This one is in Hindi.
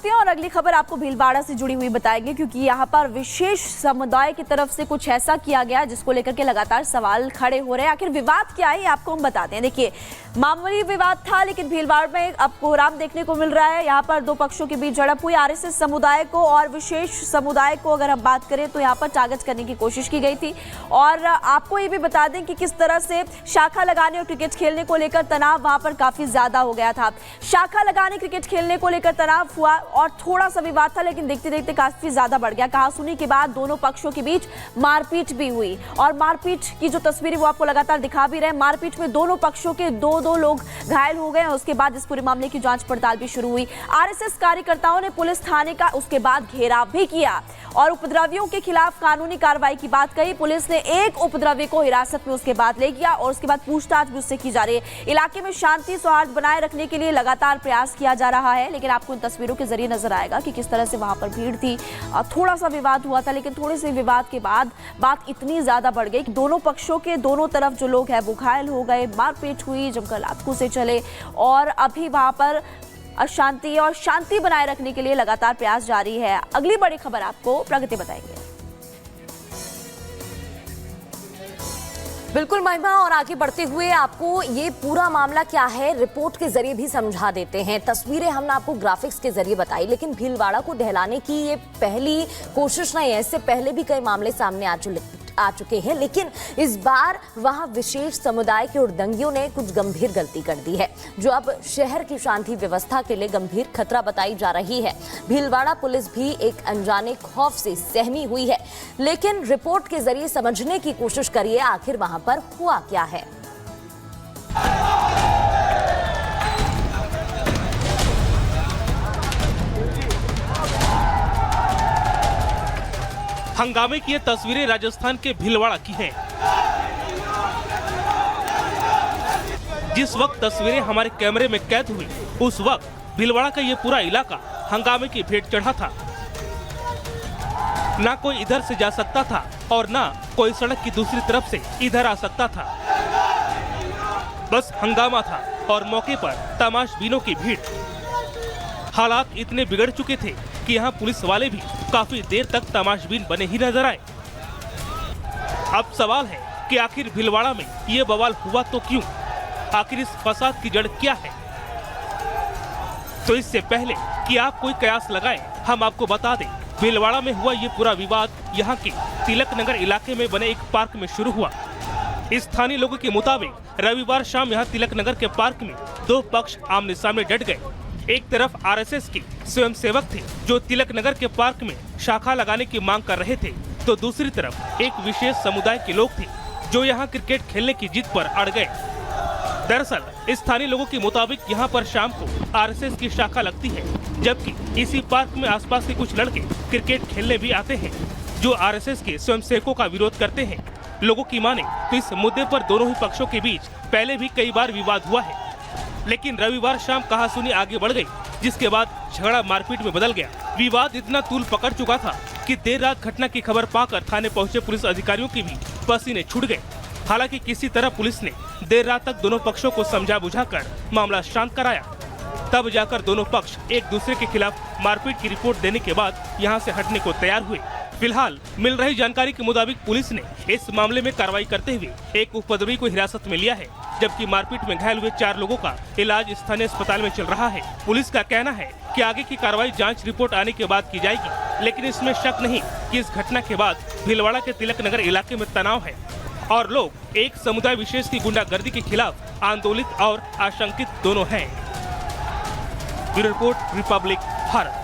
बढ़ते हैं और अगली खबर आपको भीलवाड़ा से जुड़ी हुई बताएंगे, क्योंकि यहाँ पर विशेष समुदाय की तरफ से कुछ ऐसा किया गया जिसको लेकर के लगातार सवाल खड़े हो रहे हैं। आखिर विवाद क्या है, आपको हम बताते हैं। देखिए, मामूली विवाद था, लेकिन भीलवाड़ा में अब कोहराम देखने को मिल रहा है। यहाँ पर दो पक्षों के बीच झड़प हुई। आरएसएस समुदाय को और विशेष समुदाय को अगर हम बात करें तो यहाँ पर टारगेट करने की कोशिश की गई थी। और आपको ये भी बता दें कि किस तरह से शाखा लगाने और क्रिकेट खेलने को लेकर तनाव वहां पर काफी ज्यादा हो गया था। शाखा लगाने, क्रिकेट खेलने को लेकर तनाव हुआ और थोड़ा सा विवाद था, लेकिन देखते देखते काफी ज्यादा बढ़ गया। कहासुनी के बाद दोनों पक्षों के बीच मारपीट भी हुई और मारपीट की जो तस्वीरें वो आपको लगातार दिखा भी रहे। मारपीट में दोनों पक्षों के दो लोग घायल हो गए। उसके बाद इस पूरे मामले की जांच पड़ताल भी शुरू हुई। आरएसएस कार्यकर्ताओं ने पुलिस थाने का उसके बाद घेराव भी किया और उपद्रवियों के खिलाफ कानूनी कार्रवाई की बात कही। पुलिस ने एक उपद्रवी को हिरासत में उसके बाद ले गया और उसके बाद पूछताछ भी उससे की जा रही है। इलाके में शांति सौहार्द बनाए रखने के लिए लगातार प्रयास किया जा रहा है, लेकिन आपको इन तस्वीरों के जरिए नजर आएगा कि किस तरह से वहां पर भीड़ थी। थोड़ा सा विवाद हुआ था, लेकिन थोड़े से विवाद के बाद बात इतनी ज्यादा बढ़ गई कि दोनों पक्षों के दोनों तरफ जो लोग हैं वो घायल हो गए। मारपीट हुई, जमकर लातू से चले और अभी वहां पर अशांति और शांति बनाए रखने के लिए लगातार प्रयास जारी है। अगली बड़ी खबर आपको प्रगति बताएंगे। बिल्कुल महिमा, और आगे बढ़ते हुए आपको ये पूरा मामला क्या है रिपोर्ट के जरिए भी समझा देते हैं। तस्वीरें हमने आपको ग्राफिक्स के जरिए बताई, लेकिन भीलवाड़ा को दहलाने की ये पहली कोशिश नहीं है। इससे पहले भी कई मामले सामने आ चुके हैं, लेकिन इस बार वहां विशेष समुदाय के उड़दंगियों ने कुछ गंभीर गलती कर दी है, जो अब शहर की शांति व्यवस्था के लिए गंभीर खतरा बताई जा रही है। भीलवाड़ा पुलिस भी एक अनजाने खौफ से सहमी हुई है, लेकिन रिपोर्ट के जरिए समझने की कोशिश करिए आखिर वहां पर हुआ क्या है। हंगामे की ये तस्वीरें राजस्थान के भीलवाड़ा की हैं। जिस वक्त तस्वीरें हमारे कैमरे में कैद हुई, उस वक्त भीलवाड़ा का ये पूरा इलाका हंगामे की भेंट चढ़ा था। ना कोई इधर से जा सकता था और ना कोई सड़क की दूसरी तरफ से इधर आ सकता था। बस हंगामा था और मौके पर तमाशबीनों की भीड़। हालात इतने बिगड़ चुके थे कि यहाँ पुलिस वाले भी काफी देर तक तमाशबीन बने ही नजर आए। अब सवाल है कि आखिर भीलवाड़ा में ये बवाल हुआ तो क्यों? आखिर इस फसाद की जड़ क्या है? तो इससे पहले कि आप कोई कयास लगाएं, हम आपको बता दें, भीलवाड़ा में हुआ ये पूरा विवाद यहाँ के तिलक नगर इलाके में बने एक पार्क में शुरू हुआ। स्थानीय लोगों के मुताबिक रविवार शाम यहाँ तिलक नगर के पार्क में दो पक्ष आमने सामने डट गए। एक तरफ आरएसएस के स्वयंसेवक थे जो तिलक नगर के पार्क में शाखा लगाने की मांग कर रहे थे, तो दूसरी तरफ एक विशेष समुदाय के लोग थे जो यहाँ क्रिकेट खेलने की जिद पर अड़ गए। दरअसल स्थानीय लोगों के मुताबिक यहाँ पर शाम को आरएसएस की शाखा लगती है, जबकि इसी पार्क में आसपास के कुछ लड़के क्रिकेट खेलने भी आते हैं जो आरएसएस के स्वयंसेवकों का विरोध करते हैं। लोगों की माने तो इस मुद्दे पर दोनों ही पक्षों के बीच पहले भी कई बार विवाद हुआ है, लेकिन रविवार शाम कहासुनी आगे बढ़ गई, जिसके बाद झगड़ा मारपीट में बदल गया। विवाद इतना तूल पकड़ चुका था कि देर रात घटना की खबर पाकर थाने पहुंचे पुलिस अधिकारियों की भी पसीने छूट गए। हालांकि किसी तरह पुलिस ने देर रात तक दोनों पक्षों को समझा बुझाकर मामला शांत कराया। तब जाकर दोनों पक्ष एक दूसरे के खिलाफ मारपीट की रिपोर्ट देने के बाद यहाँ से हटने को तैयार हुए। फिलहाल मिल रही जानकारी के मुताबिक पुलिस ने इस मामले में कार्रवाई करते हुए एक उपद्रवी को हिरासत में लिया है, जबकि मारपीट में घायल हुए 4 लोगों का इलाज स्थानीय अस्पताल में चल रहा है। पुलिस का कहना है कि आगे की कार्रवाई जांच रिपोर्ट आने के बाद की जाएगी, लेकिन इसमें शक नहीं कि इस घटना के बाद भीलवाड़ा के तिलक नगर इलाके में तनाव है और लोग एक समुदाय विशेष की गुंडागर्दी के खिलाफ आंदोलित और आशंकित दोनों हैं। Bureau report, Republic Bharat.